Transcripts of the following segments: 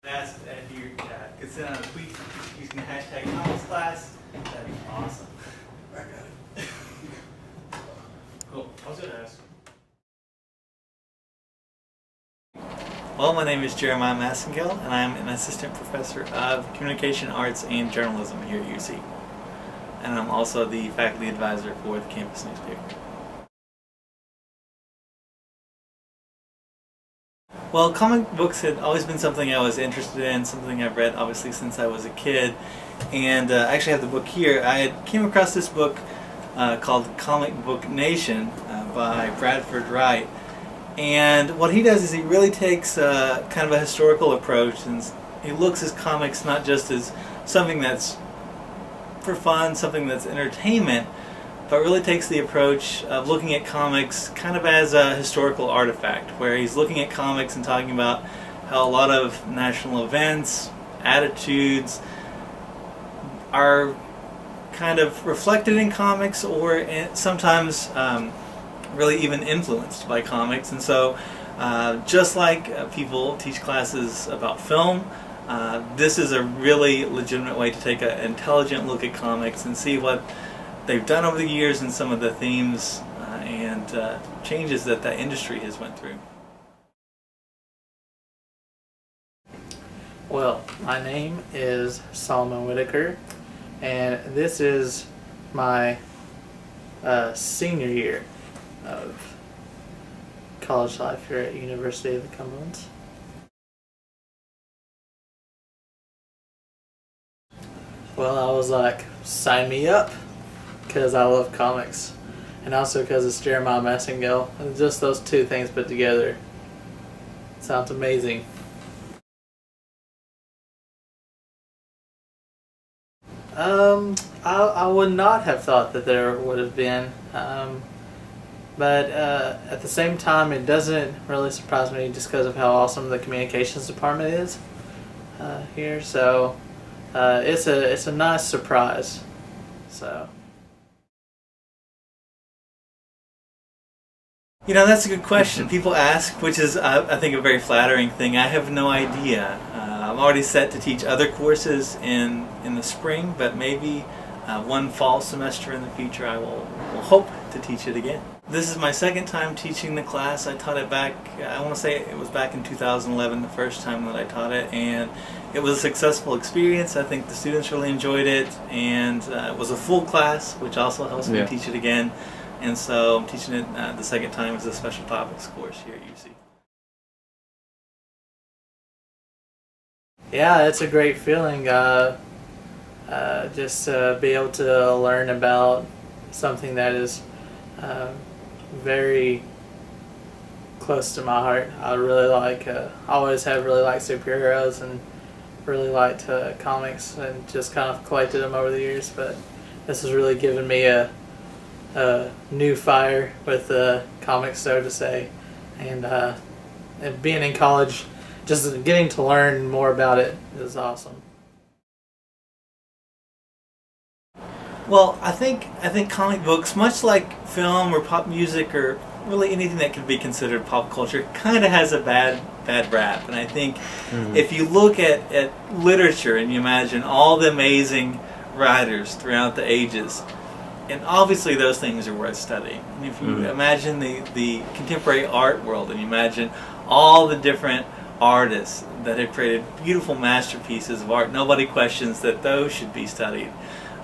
Asked if you could send out a tweet using the hashtag comics class, that'd be awesome. I got it. Cool. I was going to ask. Well, my name is Jeremiah Massengale, and I'm an assistant professor of communication arts and journalism here at UC. And I'm also the faculty advisor for the campus newspaper. Well, comic books had always been something I was interested in, something I've read obviously since I was a kid. And I actually have the book here. I came across this book called Comic Book Nation by Bradford Wright. And what he does is he really takes kind of a historical approach, and he looks at comics not just as something that's for fun, something that's entertainment, but really takes the approach of looking at comics kind of as a historical artifact, where he's looking at comics and talking about how a lot of national events, attitudes are kind of reflected in comics, or sometimes really even influenced by comics. And so just like people teach classes about film, this is a really legitimate way to take an intelligent look at comics and see what they've done over the years and some of the themes and changes that the industry has went through. Well, my name is Solomon Whitaker, and this is my senior year of college life here at University of the Cumberland. Well, I was like, sign me up, because I love comics, and also because it's Jeremiah Massengale, and just those two things put together sounds amazing. I would not have thought that there would have been, but at the same time, it doesn't really surprise me just because of how awesome the communications department is here. So it's a nice surprise. So. You know, that's a good question. People ask, which is, I think, a very flattering thing. I have no idea. I'm already set to teach other courses in the spring, but maybe one fall semester in the future I will hope to teach it again. This is my second time teaching the class. I taught it back, I want to say it was back in 2011, the first time that I taught it, and it was a successful experience. I think the students really enjoyed it, and it was a full class, which also helps me teach it again. And so I'm teaching it the second time as a special topics course here at UC. Yeah, it's a great feeling just to be able to learn about something that is very close to my heart. I really like, always have really liked superheroes and really liked comics and just kind of collected them over the years, but this has really given me a new fire with comics, so to say, and being in college, just getting to learn more about it is awesome. Well, I think comic books, much like film or pop music or really anything that could be considered pop culture, kind of has a bad rap. And I think if you look at literature and you imagine all the amazing writers throughout the ages, and obviously those things are worth studying. And if you imagine the contemporary art world, and you imagine all the different artists that have created beautiful masterpieces of art, nobody questions that those should be studied.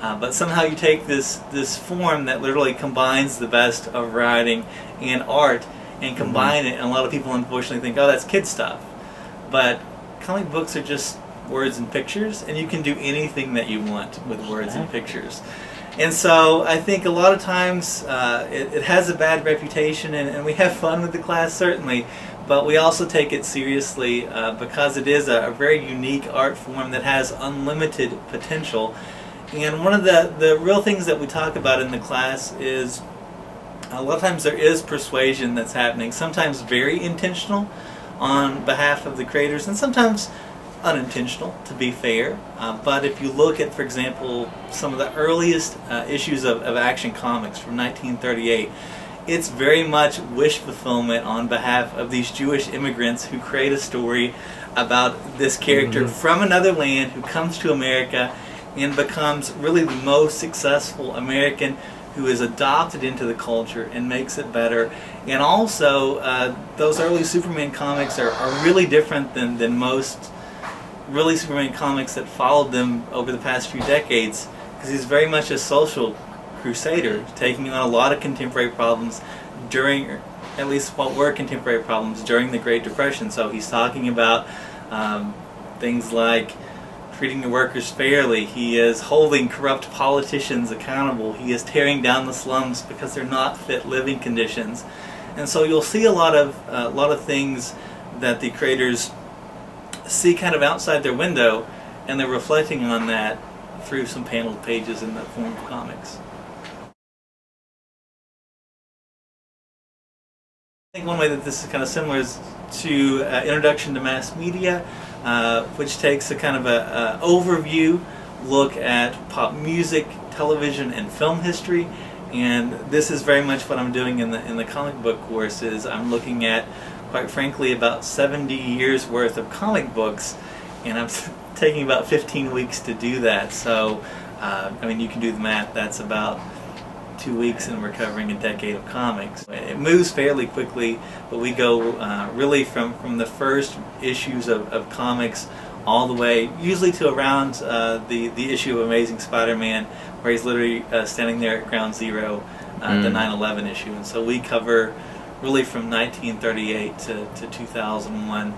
But somehow you take this form that literally combines the best of writing and art and combine it, and a lot of people unfortunately think, oh, that's kid stuff. But comic books are just words and pictures, and you can do anything that you want with words and pictures. And so I think a lot of times it has a bad reputation, and we have fun with the class, certainly, but we also take it seriously because it is a very unique art form that has unlimited potential. And one of the real things that we talk about in the class is a lot of times there is persuasion that's happening, sometimes very intentional on behalf of the creators, and sometimes unintentional, to be fair. But if you look at, for example, some of the earliest issues of Action Comics from 1938, it's very much wish fulfillment on behalf of these Jewish immigrants who create a story about this character from another land who comes to America and becomes really the most successful American who is adopted into the culture and makes it better. And also, those early Superman comics are really different than most really Superman comics that followed them over the past few decades, because he's very much a social crusader, taking on a lot of contemporary problems during, at least what were contemporary problems during the Great Depression. So he's talking about things like treating the workers fairly. He is holding corrupt politicians accountable. He is tearing down the slums because they're not fit living conditions. And so you'll see a lot of things that the creators see kind of outside their window, and they're reflecting on that through some paneled pages in the form of comics. I think one way that this is kind of similar is to Introduction to Mass Media, which takes a kind of a overview look at pop music, television, and film history. And this is very much what I'm doing in the comic book course. Is I'm looking at, quite frankly, about 70 years worth of comic books, and I'm taking about 15 weeks to do that. So, I mean, you can do the math. That's about 2 weeks, and we're covering a decade of comics. It moves fairly quickly, but we go really from the first issues of comics all the way, usually to around the issue of Amazing Spider-Man, where he's literally standing there at Ground Zero, the 9/11 issue. And so we cover really from 1938 to 2001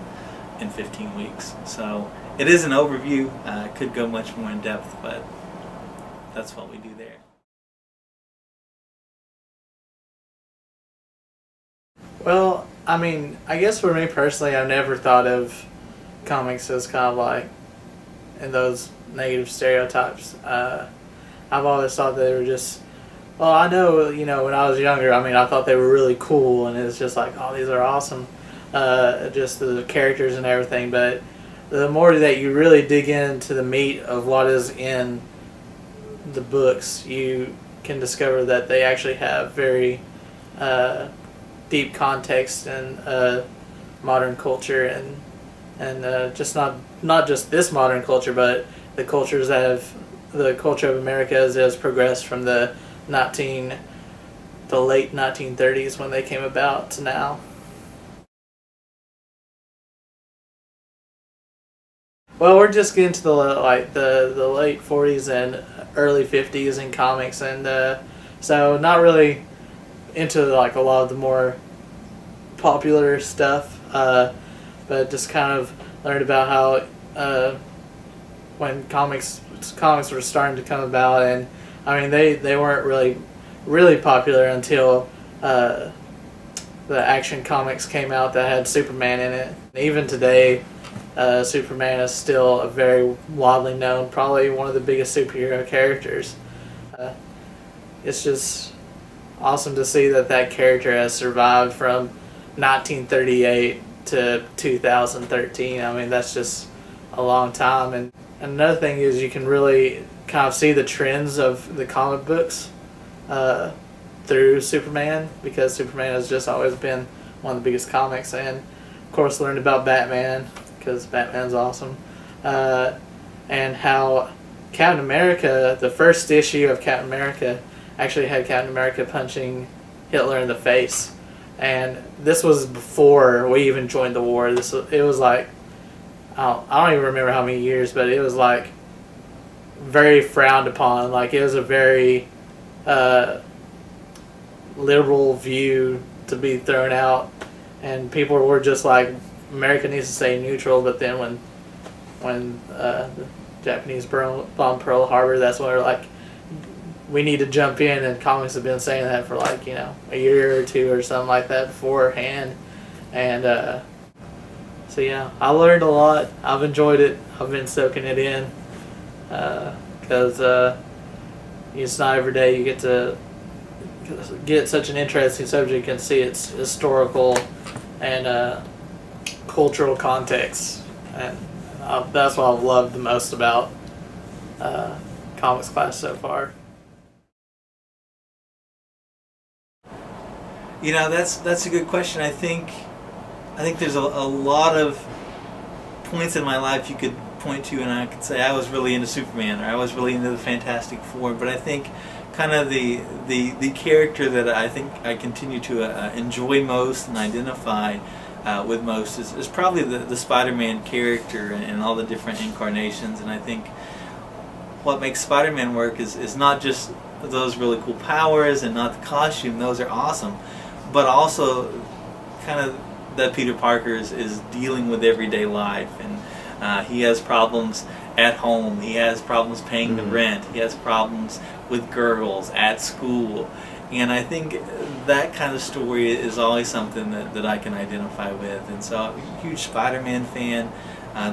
in 15 weeks. So it is an overview. It could go much more in depth, but that's what we do there. Well, I mean, I guess for me personally, I've never thought of comics as kind of like in those negative stereotypes. I've always thought they were just, well, I know, you know, when I was younger, I mean, I thought they were really cool, and it's just like, oh, these are awesome, just the characters and everything. But the more that you really dig into the meat of what is in the books, you can discover that they actually have very deep context in modern culture, and just not just this modern culture, but the cultures that have the culture of America has progressed from the late 1930s when they came about to now. Well, we're just getting to the late 40s and early 50s in comics, and so not really into like a lot of the more popular stuff, but just kind of learned about how when comics were starting to come about, and I mean they weren't really popular until the Action Comics came out that had Superman in it. Even today, Superman is still a very widely known, probably one of the biggest superhero characters. It's just awesome to see that character has survived from 1938 to 2013. I mean, that's just a long time. And another thing is you can really kind of see the trends of the comic books through Superman, because Superman has just always been one of the biggest comics. And of course learned about Batman, because Batman's awesome, and how Captain America, the first issue of Captain America, actually had Captain America punching Hitler in the face. And this was before we even joined the war. It was like, I don't even remember how many years, but it was like very frowned upon. Like, it was a very liberal view to be thrown out, and people were just like, America needs to stay neutral. But then when the Japanese bombed Pearl Harbor, that's when they're like, we need to jump in. And comics have been saying that for like, you know, a year or two or something like that beforehand. And so yeah, I learned a lot. I've enjoyed it. I've been soaking it in, because it's not every day you get to get such an interesting subject and see its historical and cultural context. And that's what I've loved the most about comics class so far. You know, that's a good question. I think there's a lot of points in my life you could point to, and I could say I was really into Superman, or I was really into the Fantastic Four. But I think kind of the character that I think I continue to enjoy most and identify with most is probably the Spider-Man character and all the different incarnations. And I think what makes Spider-Man work is not just those really cool powers and not the costume; those are awesome, but also kind of that Peter Parker is dealing with everyday life, and he has problems at home, he has problems paying the rent, he has problems with girls at school, and I think that kind of story is always something that I can identify with. And so I'm a huge Spider-Man fan,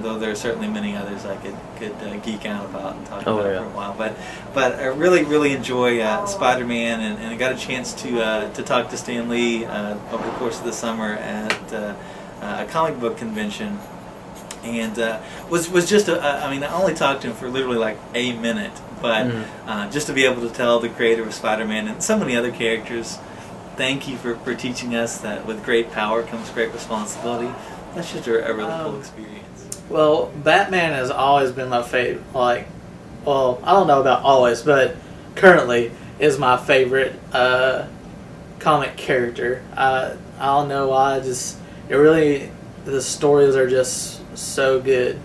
though there are certainly many others I could geek out about and talk about for a while. But I really enjoy Spider-Man, and I got a chance to talk to Stan Lee over the course of the summer at a comic book convention, and was just I mean, I only talked to him for literally like a minute, but just to be able to tell the creator of Spider-Man and so many other characters, thank you for teaching us that with great power comes great responsibility. That's just a really cool experience. Well, Batman has always been my favorite. Like, well, I don't know about always, but currently is my favorite comic character. I don't know why. The stories are just so good.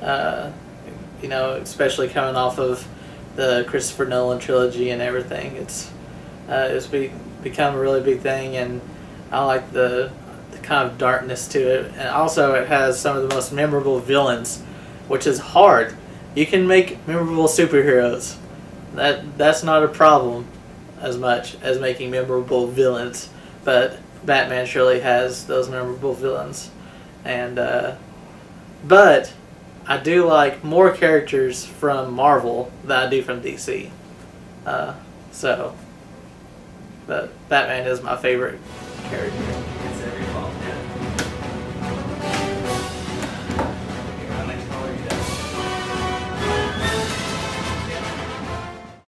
You know, especially coming off of the Christopher Nolan trilogy and everything. It's become a really big thing, and I like the kind of darkness to it, and also it has some of the most memorable villains, which is hard. You can make memorable superheroes. That's not a problem as much as making memorable villains, but Batman surely has those memorable villains. And but I do like more characters from Marvel than I do from DC. But Batman is my favorite character.